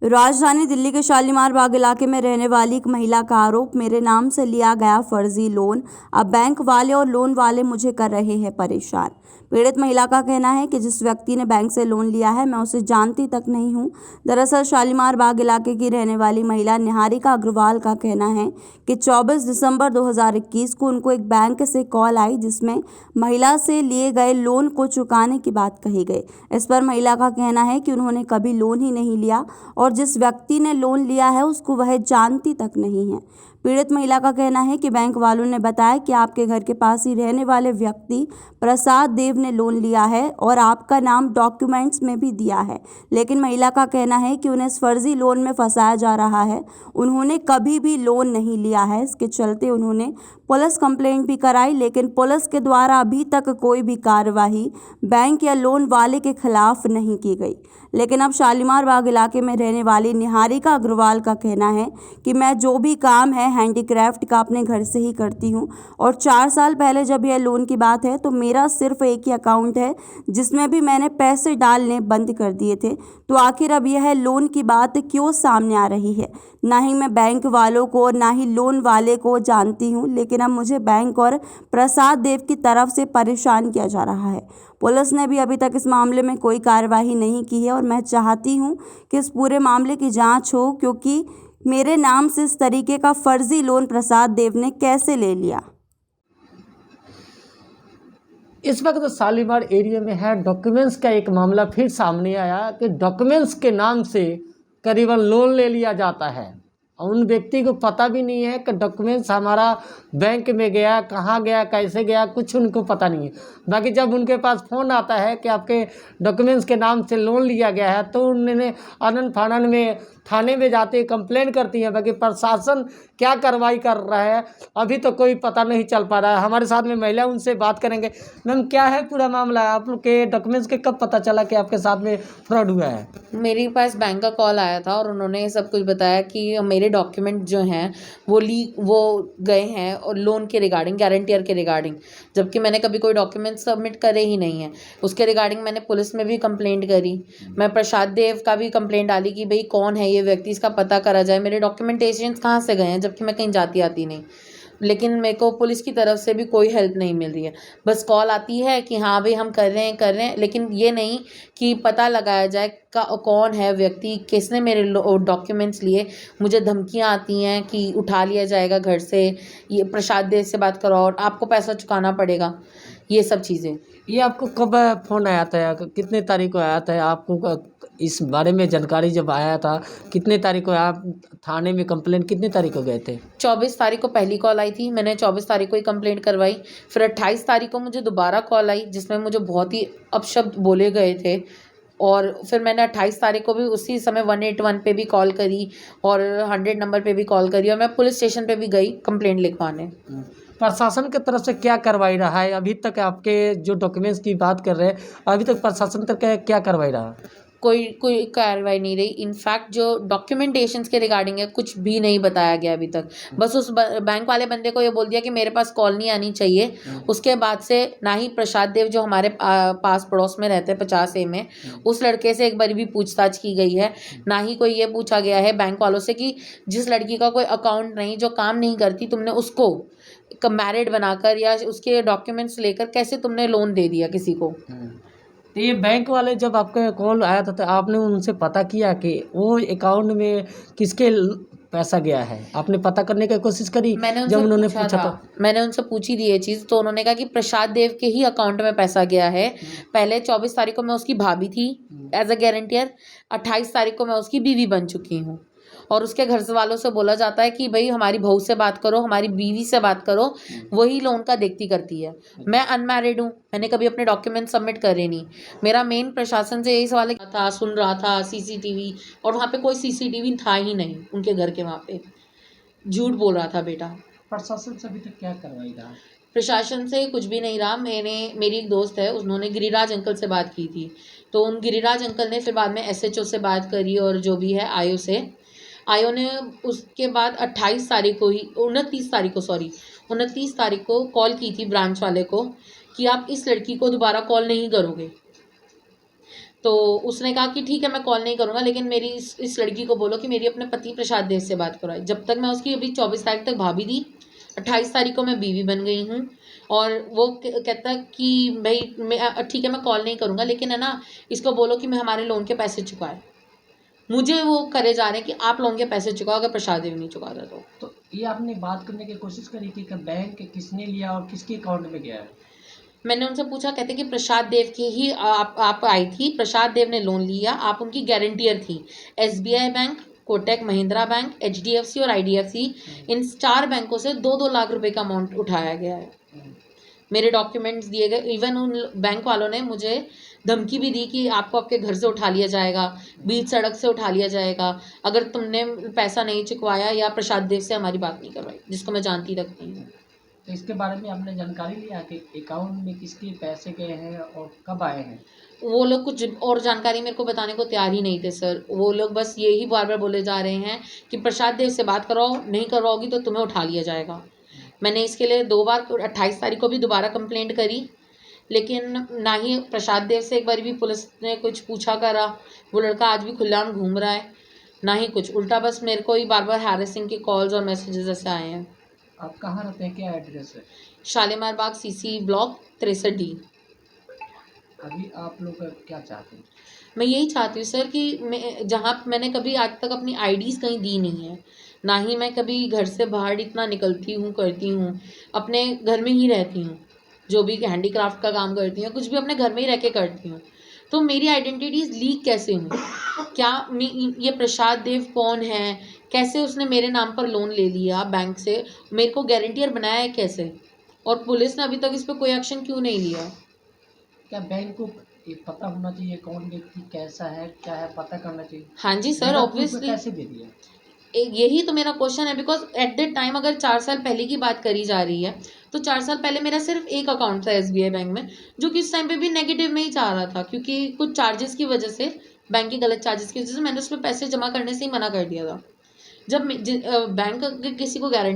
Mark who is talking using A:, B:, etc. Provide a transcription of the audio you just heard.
A: राजधानी दिल्ली के शालीमार बाग इलाके में रहने वाली एक महिला का आरोप, मेरे नाम से लिया गया फर्जी लोन, अब बैंक वाले और लोन वाले मुझे कर रहे हैं परेशान। पीड़ित महिला का कहना है कि जिस व्यक्ति ने बैंक से लोन लिया है, मैं उसे जानती तक नहीं हूं। दरअसल शालीमार बाग इलाके की रहने वाली महिला निहारिका अग्रवाल का कहना है कि 24 दिसंबर 2021 को उनको एक बैंक से कॉल आई, जिसमें महिला से लिए गए लोन को चुकाने की बात कही गई। इस पर महिला का कहना है कि उन्होंने कभी लोन ही नहीं लिया और जिस व्यक्ति ने लोन लिया है उसको वह जानती तक नहीं है। पीड़ित महिला का कहना है कि बैंक वालों ने बताया कि आपके घर के पास ही रहने वाले व्यक्ति प्रसाद देव ने लोन लिया है और आपका नाम डॉक्यूमेंट्स में भी दिया है, लेकिन महिला का कहना है कि उन्हें इस फर्जी लोन में फंसाया जा रहा है। उन्होंने कभी भी लोन नहीं लिया है। इसके चलते उन्होंने पुलिस कंप्लेंट भी कराई, लेकिन पुलिस के द्वारा अभी तक कोई भी कार्रवाई बैंक या लोन वाले के खिलाफ नहीं की गई। लेकिन अब शालीमार बाग इलाके में रहने वाली निहारिका अग्रवाल का कहना है कि मैं जो भी काम है हैंडीक्राफ्ट का अपने घर से ही करती हूँ, और 4 साल पहले जब यह लोन की बात है तो मेरा सिर्फ एक ही अकाउंट है जिसमें भी मैंने पैसे डालने बंद कर दिए थे। तो आखिर अब यह लोन की बात क्यों सामने आ रही है? ना ही मैं बैंक वालों को ना ही लोन वाले को जानती हूँ, लेकिन अब मुझे बैंक और प्रसाद देव की तरफ से परेशान किया जा रहा है। पुलिस ने भी अभी तक इस मामले में कोई कार्रवाई नहीं की है और मैं चाहती हूँ कि इस पूरे मामले की जांच हो, क्योंकि मेरे नाम से इस तरीके का फर्जी लोन प्रसाद देव ने कैसे ले लिया।
B: इस वक्त शालीमार एरिया में है डॉक्यूमेंट्स का एक मामला फिर सामने आया कि डॉक्यूमेंट्स के नाम से करीबन लोन ले लिया जाता है और उन व्यक्ति को पता भी नहीं है कि डॉक्यूमेंट्स हमारा बैंक में गया, कहाँ गया, कैसे गया, कुछ उनको पता नहीं है। बाकी जब उनके पास फ़ोन आता है कि आपके डॉक्यूमेंट्स के नाम से लोन लिया गया है तो उन्होंने आनन फानन में थाने में जाते कंप्लेंट करती हैं। बाकी प्रशासन क्या कार्रवाई कर रहा है अभी तो कोई पता नहीं चल पा रहा है। हमारे साथ में महिला, उनसे बात करेंगे। मैम, क्या है पूरा मामला? आप लोग के डॉक्यूमेंट्स के कब पता चला कि आपके साथ में फ्रॉड हुआ है?
C: मेरे पास बैंक का कॉल आया था और उन्होंने सब कुछ बताया कि मेरे डॉक्यूमेंट जो हैं वो गए हैं और लोन के रिगार्डिंग, गारंटियर के रिगार्डिंग, जबकि मैंने कभी कोई डॉक्यूमेंट सबमिट करे ही नहीं है। उसके रिगार्डिंग मैंने पुलिस में भी कंप्लेंट करी। मैं प्रसाद देव का भी कंप्लेंट डाली कि भाई कौन है ये व्यक्ति, इसका पता करा जाए, मेरे डॉक्यूमेंटेशन कहाँ से गए हैं, जबकि मैं कहीं जाती आती नहीं। लेकिन मेरे को पुलिस की तरफ से भी कोई हेल्प नहीं मिल रही है। बस कॉल आती है कि हाँ भाई हम कर रहे हैं, लेकिन ये नहीं कि पता लगाया जाए कौन है व्यक्ति, किसने मेरे डॉक्यूमेंट्स लिए। मुझे धमकियाँ आती हैं कि उठा लिया जाएगा घर से, ये प्रसाद देव से बात करो और आपको पैसा चुकाना पड़ेगा, ये सब चीज़ें।
B: ये आपको कब फ़ोन आया था? कितने तारीख को आया था? आपको इस बारे में जानकारी जब आया था कितने तारीख को आप थाने में कंप्लेंट कितने तारीख को गए थे?
C: 24 तारीख को पहली कॉल आई थी, मैंने 24 तारीख को ही कंप्लेंट करवाई। फिर 28 तारीख को मुझे दोबारा कॉल आई जिसमें मुझे बहुत ही अपशब्द बोले गए थे, और फिर मैंने 28 तारीख को भी उसी समय 181 पे भी कॉल करी और 100 नंबर पे भी कॉल करी और मैं पुलिस स्टेशन पे भी गई कंप्लेंट लिखवाने।
B: प्रशासन की तरफ से क्या कार्रवाई रहा है अभी तक? आपके जो डॉक्यूमेंट्स की बात कर रहे हैं, अभी तक प्रशासन तक क्या कार्रवाई रहा?
C: कोई कार्रवाई नहीं रही। इनफैक्ट जो डॉक्यूमेंटेशंस के रिगार्डिंग है कुछ भी नहीं बताया गया अभी तक। बस उस बैंक वाले बंदे को ये बोल दिया कि मेरे पास कॉल नहीं आनी चाहिए। उसके बाद से ना ही प्रसाद देव जो हमारे पास पड़ोस में रहते हैं 50A में, उस लड़के से एक बार भी पूछताछ की गई है। ना ही कोई ये पूछा गया है बैंक वालों से कि जिस लड़की का कोई अकाउंट नहीं, जो काम नहीं करती, तुमने उसको मैरिड बनाकर या उसके डॉक्यूमेंट्स लेकर कैसे तुमने लोन दे दिया किसी को।
B: तो ये बैंक वाले जब आपका कॉल आया था तो आपने उनसे पता किया कि वो अकाउंट में किसके पैसा गया है? आपने पता करने की कोशिश करी? जब उन्होंने पूछा था,
C: मैंने उनसे पूछी थी ये चीज़, तो उन्होंने कहा कि प्रसाद देव के ही अकाउंट में पैसा गया है। पहले 24 तारीख को मैं उसकी भाभी थी एज अ गारंटियर, 28 तारीख को मैं उसकी बीवी बन चुकी हूँ, और उसके घर वालों से बोला जाता है कि भाई हमारी बहू से बात करो, हमारी बीवी से बात करो, वही लोन का देखती करती है। मैं अनमैरिड हूँ, मैंने कभी अपने डॉक्यूमेंट सबमिट करे नहीं। मेरा मेन प्रशासन से यही सवाल था, सुन रहा था सीसीटीवी, और वहाँ पे कोई सीसीटीवी था ही नहीं उनके घर के, वहाँ पे झूठ बोल रहा था बेटा।
B: प्रशासन से अभी तक क्या कार्रवाई रहा?
C: प्रशासन से कुछ भी नहीं रहा। मेरी एक दोस्त है, उन्होंने गिरिराज अंकल से बात की थी, तो उन गिरिराज अंकल ने फिर बाद में SHO से बात करी और जो भी है आयो से। आयो ने उसके बाद 28 तारीख को ही 29 तारीख को कॉल की थी ब्रांच वाले को कि आप इस लड़की को दोबारा कॉल नहीं करोगे। तो उसने कहा कि ठीक है मैं कॉल नहीं करूँगा, लेकिन मेरी इस लड़की को बोलो कि मेरी अपने पति प्रसाद देव से बात करवाए। जब तक मैं उसकी अभी 24 तारीख तक भाभी थी, 28 तारीख को मैं बीवी बन गई हूँ। और वो कहता है कि भाई मैं ठीक है मैं कॉल नहीं करूँगा, लेकिन है ना इसको बोलो कि मैं हमारे लोन के पैसे चुकाए। मुझे वो करे जा रहे हैं कि आप लोन के पैसे चुकाओ, अगर प्रसाद देव नहीं चुकाता तो।
B: ये आपने बात करने की कोशिश करी थी कि बैंक किसने लिया और किसके अकाउंट में गया है?
C: मैंने उनसे पूछा, कहते कि प्रसाद देव की ही आप आई थी, प्रसाद देव ने लोन लिया, आप उनकी गारंटियर थी। SBI bank, Kotak Mahindra bank, HDFC और IDFC, इन 4 बैंकों से 2-2 लाख रुपए का अमाउंट उठाया गया है। मेरे डॉक्यूमेंट्स दिए गए, इवन उन बैंक वालों ने मुझे धमकी भी दी कि आपको आपके घर से उठा लिया जाएगा, बीच सड़क से उठा लिया जाएगा, अगर तुमने पैसा नहीं चुकवाया या प्रसाद देव से हमारी बात नहीं करवाई, जिसको मैं जानती तक नहीं हूँ।
B: तो इसके बारे में आपने जानकारी लिया कि अकाउंट में किसके पैसे गए हैं और कब आए हैं?
C: वो लोग कुछ और जानकारी मेरे को बताने को तैयार ही नहीं थे सर। वो लोग बस यही बार बार बोले जा रहे हैं कि प्रसाद देव से बात करवाओ, नहीं करवाओगी तो तुम्हें उठा लिया जाएगा। मैंने इसके लिए 2 बार 28 तारीख को भी दोबारा कंप्लेंट करी, लेकिन ना ही प्रसाद देव से एक बार भी पुलिस ने कुछ पूछा करा। वो लड़का आज भी खुलेआम घूम रहा है, ना ही कुछ, उल्टा बस मेरे को ही बार बार हैरेसिंग के कॉल्स और मैसेजेस ऐसे आए हैं।
B: आप कहाँ रहते हैं, क्या एड्रेस है?
C: शालीमार बाग CC ब्लॉक 63D।
B: अभी आप लोग क्या चाहते हैं?
C: मैं यही चाहती हूँ सर कि मैं जहाँ मैंने कभी आज तक अपनी IDs कहीं दी नहीं है, ना ही मैं कभी घर से बाहर इतना निकलती हूँ करती हूँ, अपने घर में ही रहती हूँ, जो भी हैंडीक्राफ्ट का काम करती हूँ, कुछ भी अपने घर में ही रह के करती हूँ। तो मेरी आइडेंटिटीज़ लीक कैसे हुई? क्या ये प्रसाद देव कौन है? कैसे उसने मेरे नाम पर लोन ले लिया बैंक से? मेरे को गारंटियर बनाया है कैसे? और पुलिस ने अभी तक इस पर कोई एक्शन क्यों नहीं लिया?
B: क्या बैंक को ये पता होना चाहिए कौन व्यक्ति कैसा है, क्या है, पता करना चाहिए?
C: हाँ जी सर,
B: बिना proof
C: ऑब्वियसली
B: कैसे दे दिया?
C: यही तो मेरा क्वेश्चन है, बिकॉज एट दैट टाइम अगर 4 साल पहले की बात करी जा रही है, तो 4 साल पहले मेरा सिर्फ एक अकाउंट था SBI बैंक में, जो कि उस टाइम पे भी नेगेटिव में ही जा रहा था, क्योंकि कुछ चार्जेस की वजह से, बैंक के गलत चार्जेस की वजह से मैंने उसमें पैसे जमा करने से ही मना कर दिया था। जब बैंक किसी को गारंटी